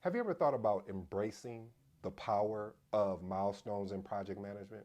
Have you ever thought about embracing the power of milestones in project management?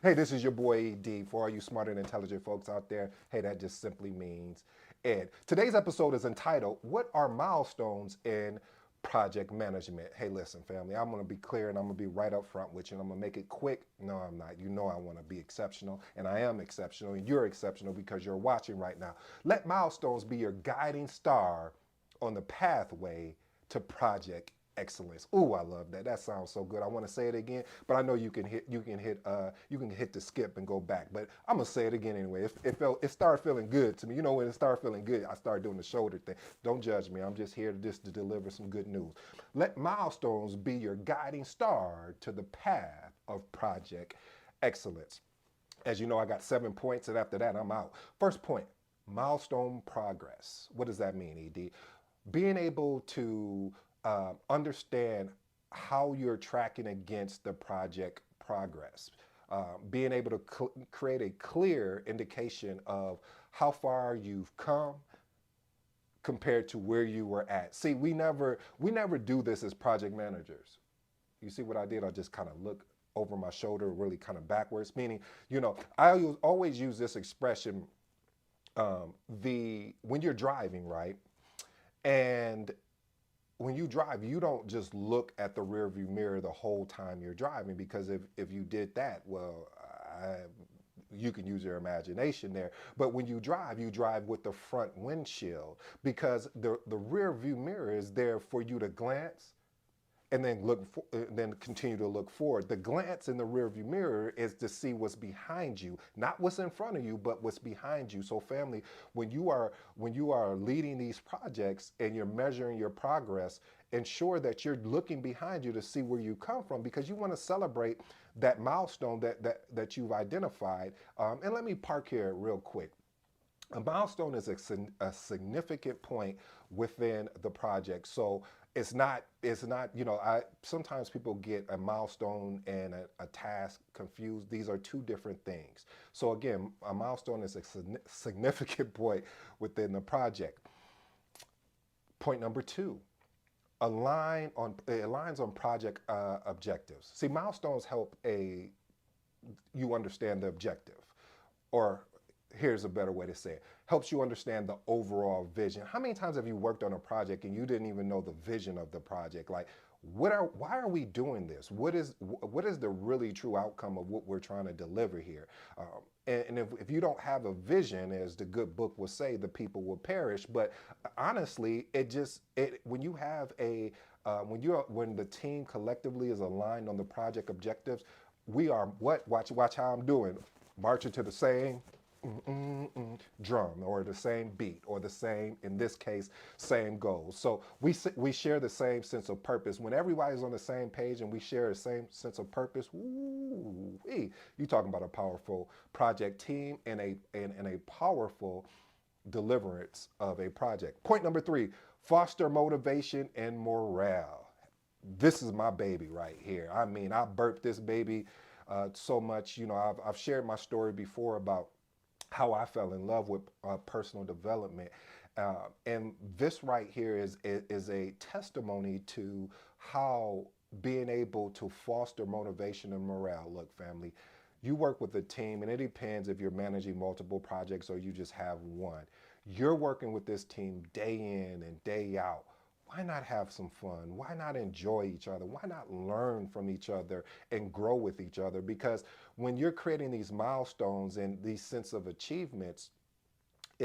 Hey, this is your boy ED. For all you smart and intelligent folks out there, hey, that just simply means Ed. Today's episode is entitled, What Are Milestones in Project Management? Hey, listen, family, I'm going to be clear and I'm going to be right up front with you and I'm going to make it quick. No, I'm not. You know I want to be exceptional and I am exceptional and you're exceptional because you're watching right now. Let milestones be your guiding star on the pathway to project excellence. Ooh, I love that. That sounds so good. I want to say it again, but I know you can hit the skip and go back. But I'm gonna say it again anyway. It started feeling good to me. You know, when it started feeling good, I started doing the shoulder thing. Don't judge me. I'm just here to deliver some good news. Let milestones be your guiding star to the path of project excellence. As you know, I got 7 points, and after that, I'm out. First point, milestone progress. What does that mean, ED? Being able to understand how you're tracking against the project progress. Being able to create a clear indication of how far you've come compared to where you were at. See, we never do this as project managers. You see what I did? I just kind of look over my shoulder, really kind of backwards. Meaning, I always use this expression: the when you're driving, right? And when you drive, you don't just look at the rearview mirror the whole time you're driving, because if you did that, well, I, you can use your imagination there. But when you drive with the front windshield, because the rear view mirror is there for you to glance and then continue to look forward. The glance in the rearview mirror is to see what's behind you, not what's in front of you, but what's behind you. So, family, when you are leading these projects and you're measuring your progress, ensure that you're looking behind you to see where you come from, because you want to celebrate that milestone that you've identified. And let me park here real quick. A milestone is a significant point within the project. So it's not, I sometimes people get a milestone and a task confused. These are two different things. So again, a milestone is a significant point within the project. Point number two, aligns on project objectives. See, milestones help a you understand the objective, or here's a better way to say it, helps you understand the overall vision. How many times have you worked on a project and you didn't even know the vision of the project? Like, why are we doing this? What is the really true outcome of what we're trying to deliver here? And if you don't have a vision, as the good book will say, the people will perish. But honestly, when you have when the team collectively is aligned on the project objectives, we are what? Watch how I'm doing, marching to the same drum, or the same beat, or the same, in this case, same goals. So we share the same sense of purpose. When everybody's on the same page and we share the same sense of purpose, you talking about a powerful project team and a powerful deliverance of a project. Point number three, foster motivation and morale. This is my baby right here. I mean, I burped this baby so much. I've shared my story before about how I fell in love with personal development. And this right here is a testimony to how being able to foster motivation and morale. Look, family, you work with a team, and it depends if you're managing multiple projects or you just have one. You're working with this team day in and day out. Why not have some fun? Why not enjoy each other? Why not learn from each other and grow with each other? Because when you're creating these milestones and these sense of achievements,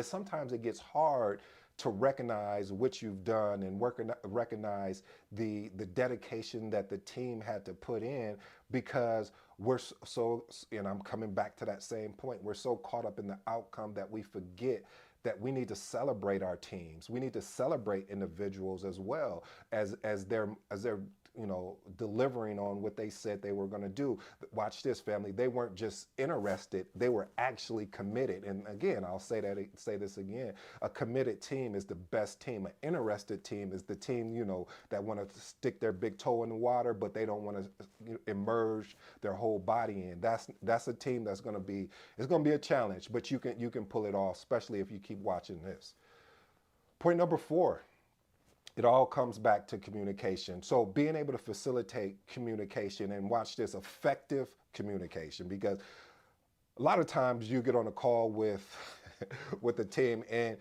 sometimes it gets hard to recognize what you've done and recognize the dedication that the team had to put in, because we're so, and I'm coming back to that same point, we're so caught up in the outcome that we forget that we need to celebrate our teams. We need to celebrate individuals as well as they're delivering on what they said they were going to do. Watch this, family. They weren't just interested; they were actually committed. And again, say this again: a committed team is the best team. An interested team is the team that want to stick their big toe in the water, but they don't want to immerse their whole body in. That's a team that's going to be it's going to be a challenge, but you can pull it off, especially if you keep watching this. Point number four It all comes back to communication. So being able to facilitate communication, and watch this, effective communication, because a lot of times you get on a call with with the team, and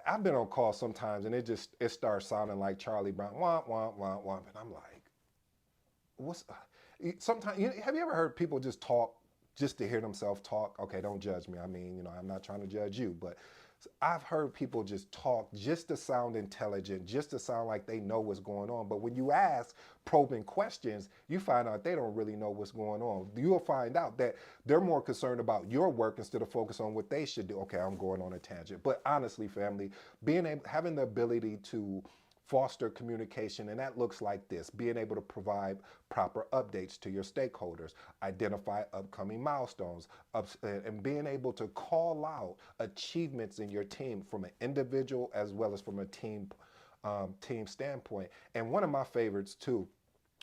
I've been on calls sometimes, and it starts sounding like Charlie Brown, womp womp womp womp, and I'm like, what's sometimes have you ever heard people just talk just to hear themselves talk? Okay, don't judge me. I mean, I'm not trying to judge you, but I've heard people just talk just to sound intelligent, just to sound like they know what's going on. But when you ask probing questions, you find out they don't really know what's going on. You'll find out that they're more concerned about your work instead of focus on what they should do. Okay, I'm going on a tangent. But honestly, family, having the ability to foster communication, and that looks like this: being able to provide proper updates to your stakeholders, identify upcoming milestones, and being able to call out achievements in your team from an individual as well as from a team standpoint. And one of my favorites too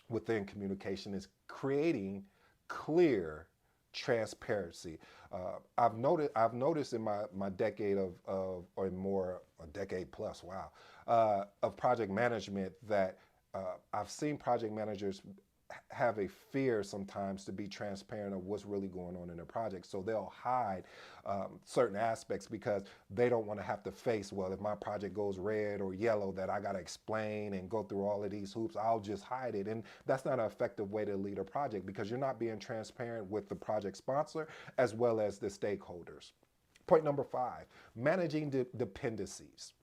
within communication is creating clear transparency. I've noticed in my decade or more, a decade plus, wow, of project management, that I've seen project managers have a fear sometimes to be transparent of what's really going on in their project. So they'll hide certain aspects because they don't want to have to face, well, if my project goes red or yellow, that I got to explain and go through all of these hoops, I'll just hide it. And that's not an effective way to lead a project, because you're not being transparent with the project sponsor as well as the stakeholders. Point number 5, managing dependencies.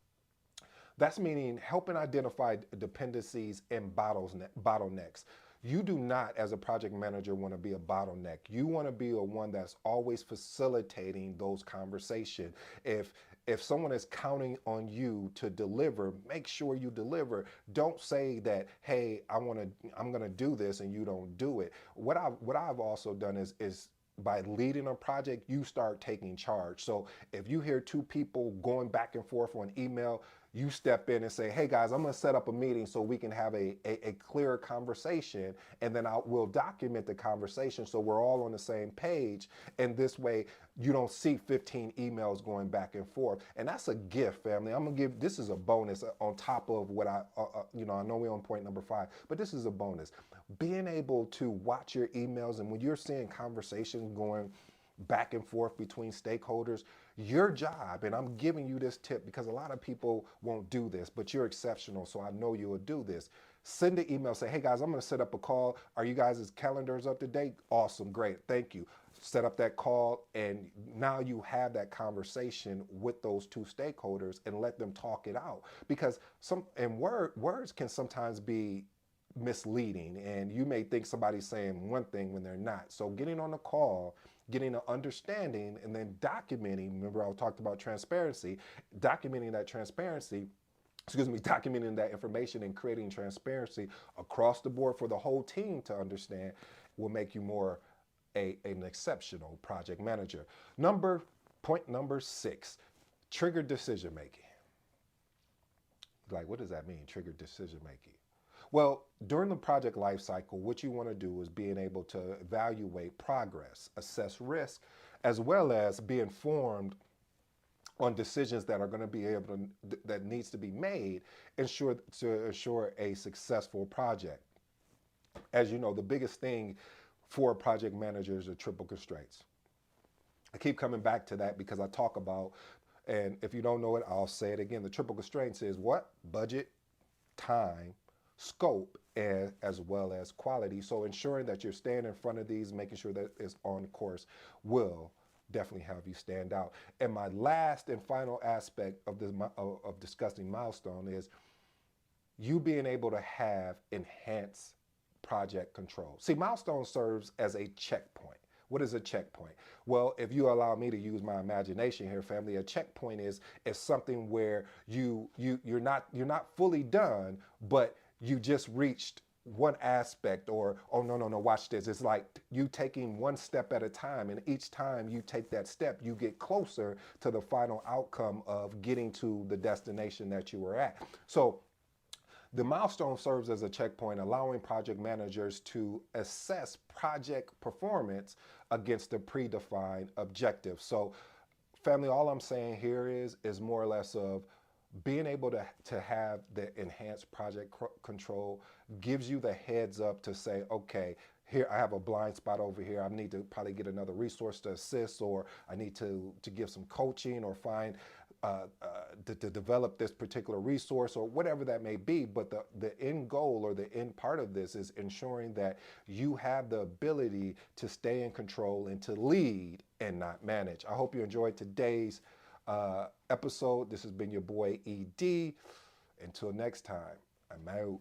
That's meaning helping identify dependencies and bottlenecks. You do not, as a project manager, want to be a bottleneck. You want to be a one that's always facilitating those conversations. If someone is counting on you to deliver, make sure you deliver. Don't say that, hey, I'm gonna do this, and you don't do it. What I've also done is by leading a project, you start taking charge. So if you hear two people going back and forth on email, you step in and say, hey guys, I'm gonna set up a meeting so we can have a clearer conversation, and then we'll document the conversation so we're all on the same page. And this way you don't see 15 emails going back and forth. And that's a gift, family. I'm gonna give, this is a bonus on top of what I know we're on point number 5, but this is a bonus. Being able to watch your emails, and when you're seeing conversations going back and forth between stakeholders, your job, and I'm giving you this tip because a lot of people won't do this, but you're exceptional, so I know you will do this. Send an email, say, hey guys, I'm gonna set up a call. Are you guys' calendars up to date? Awesome, great, thank you. Set up that call, and now you have that conversation with those two stakeholders and let them talk it out. Because words can sometimes be misleading, and you may think somebody's saying one thing when they're not. So getting on the call, getting an understanding, and then documenting, remember I talked about transparency, documenting that information and creating transparency across the board for the whole team to understand will make you more an exceptional project manager. Point number 6, trigger decision making. Like, what does that mean, trigger decision making? Well, during the project life cycle, what you want to do is being able to evaluate progress, assess risk, as well as be informed on decisions that are going to be able to, that needs to be made to ensure a successful project. As you know, the biggest thing for project managers are triple constraints. I keep coming back to that because I talk about, and if you don't know it, I'll say it again. The triple constraints is what? Budget, time, scope, and as well as quality. So ensuring that you're staying in front of these, making sure that it's on course, will definitely have you stand out. And my last and final aspect of this of discussing Milestone is you being able to have enhanced project control. See, Milestone serves as a checkpoint. What is a checkpoint? Well, if you allow me to use my imagination here, family, a checkpoint is something where you're not fully done, but you just reached one aspect, or, oh, no, watch this. It's like you taking one step at a time, and each time you take that step, you get closer to the final outcome of getting to the destination that you were at. So the milestone serves as a checkpoint, allowing project managers to assess project performance against the predefined objectives. So family, all I'm saying here is more or less of Being able to have the enhanced project control gives you the heads up to say, okay, here I have a blind spot over here. I need to probably get another resource to assist, or I need to give some coaching or find to develop this particular resource or whatever that may be. But the end goal or the end part of this is ensuring that you have the ability to stay in control and to lead and not manage. I hope you enjoyed today's episode. This has been your boy ED. Until next time, I'm out.